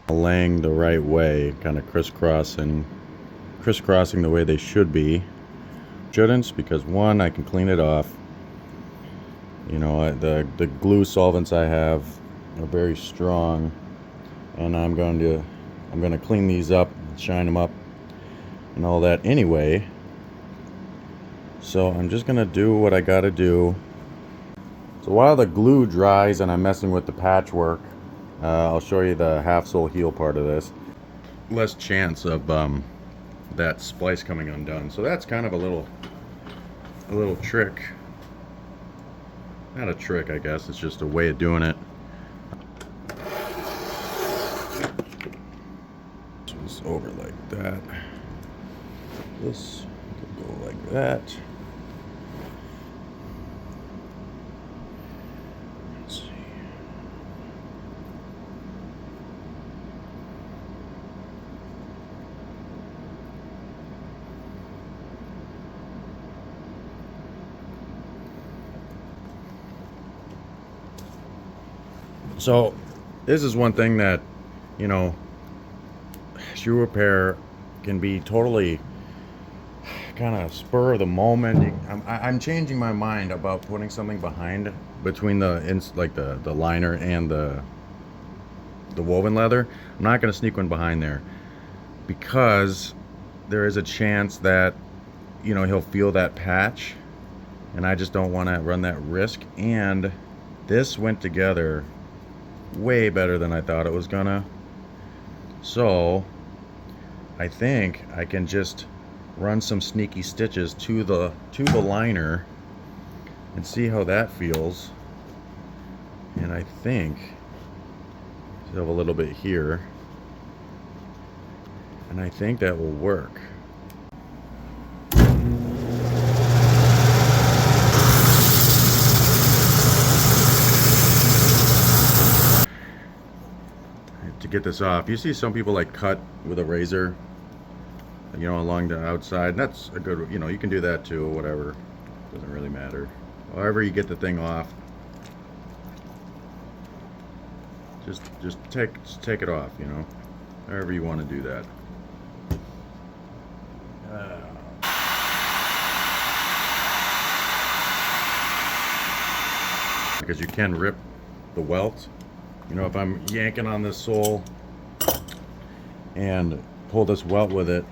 laying the right way, kind of crisscrossing the way they should be. Shouldn't, because one, I can clean it off. You know, the glue solvents I have are very strong, and I'm going to clean these up, shine them up, and all that anyway. So I'm just gonna do what I gotta do. So while the glue dries and I'm messing with the patchwork, I'll show you the half sole heel part of this. Less chance of that splice coming undone. So that's kind of a little trick. Not a trick, I guess. It's just a way of doing it. Just over like that. This can go like that. Let's see. So this is one thing that, you know, Mnshoerepair can be totally kind of spur of the moment. I'm changing my mind about putting something behind between the liner and the woven leather. I'm not going to sneak one behind there because there is a chance that, you know, he'll feel that patch, and I just don't want to run that risk. And this went together way better than I thought it was gonna. So I think I can just run some sneaky stitches to the liner and see how that feels. And I think I have a little bit here, and I think that will work. To get this off, you see some people like cut with a razor, you know, along the outside, and that's a good, you know, you can do that too, whatever, doesn't really matter. However you get the thing off, just take it off, you know, however you want to do that. Because you can rip the welt. You know, if I'm yanking on this sole and pull this welt with it,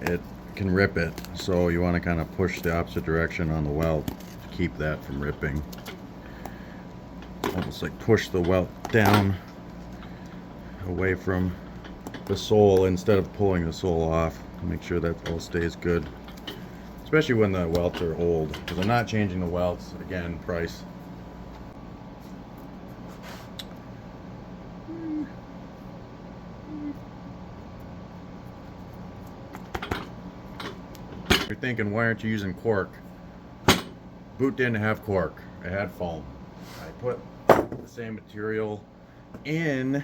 it can rip it. So you want to kind of push the opposite direction on the welt to keep that from ripping. Almost like push the welt down away from the sole instead of pulling the sole off. Make sure that all stays good. Especially when the welts are old, because I'm not changing the welts. Again, price. You're thinking, why aren't you using cork? Boot didn't have cork, it had foam. I put the same material in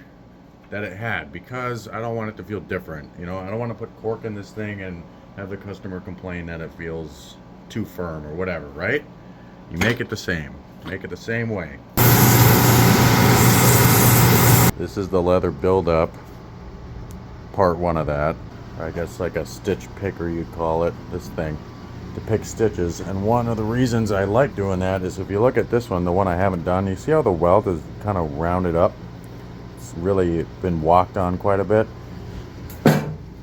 that it had because I don't want it to feel different. You know, I don't want to put cork in this thing and have the customer complain that it feels too firm or whatever, right? You make it the same. Make it the same way. This is the leather buildup, part one of that. I guess like a stitch picker, you'd call it, this thing, to pick stitches. And one of the reasons I like doing that is if you look at this one, the one I haven't done, you see how the welt is kind of rounded up? It's really been walked on quite a bit.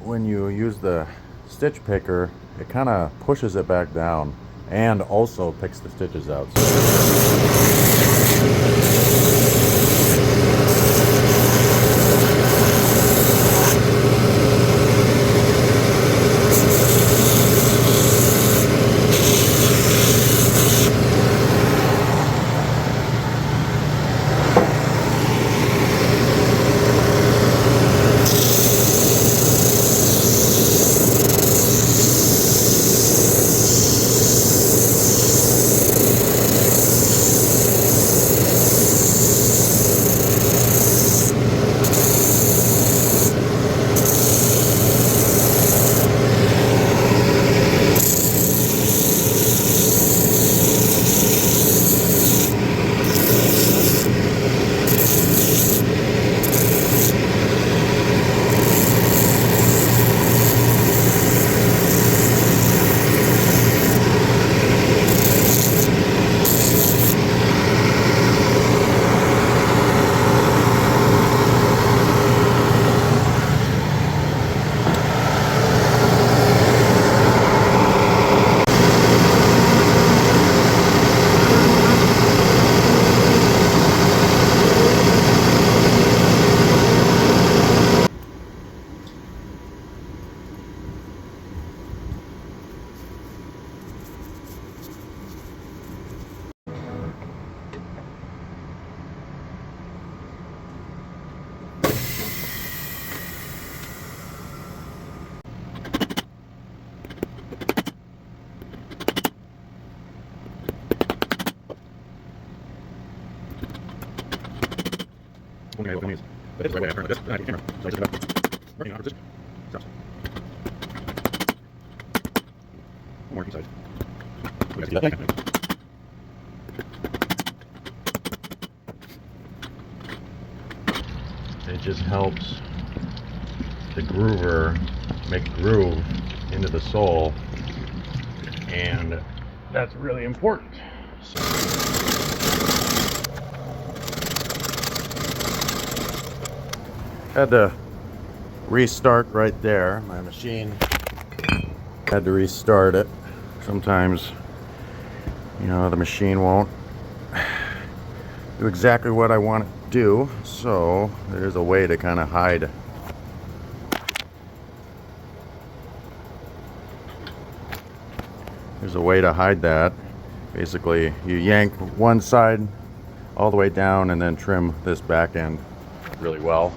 When you use the stitch picker, it kind of pushes it back down and also picks the stitches out. It just helps the groover make a groove into the sole, and that's really important. So, had to restart right there. My machine had to restart it. Sometimes, you know, the machine won't do exactly what I want it to do, so there's a way to kind of hide. There's a way to hide that. Basically, you yank one side all the way down and then trim this back end really well.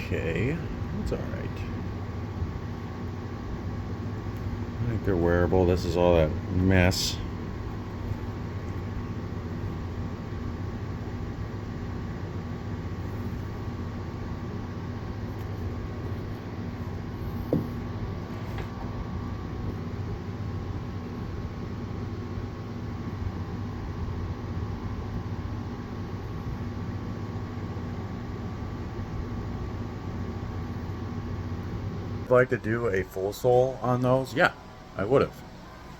Okay, it's all right. I think they're wearable. This is all that mess. Like to do a full sole on those? Yeah, I would have.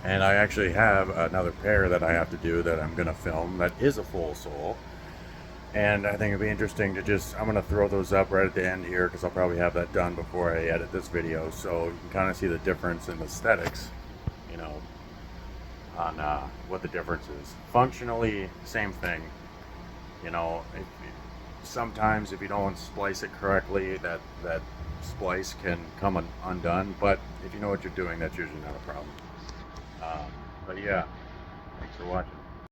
And I actually have another pair that I have to do that I'm going to film that is a full sole. And I think it'd be interesting to I'm going to throw those up right at the end here because I'll probably have that done before I edit this video. So you can kind of see the difference in aesthetics, you know, on what the difference is. Functionally, same thing. You know, sometimes if you don't splice it correctly, that splice can come undone, but if you know what you're doing, that's usually not a problem. But yeah, thanks for watching.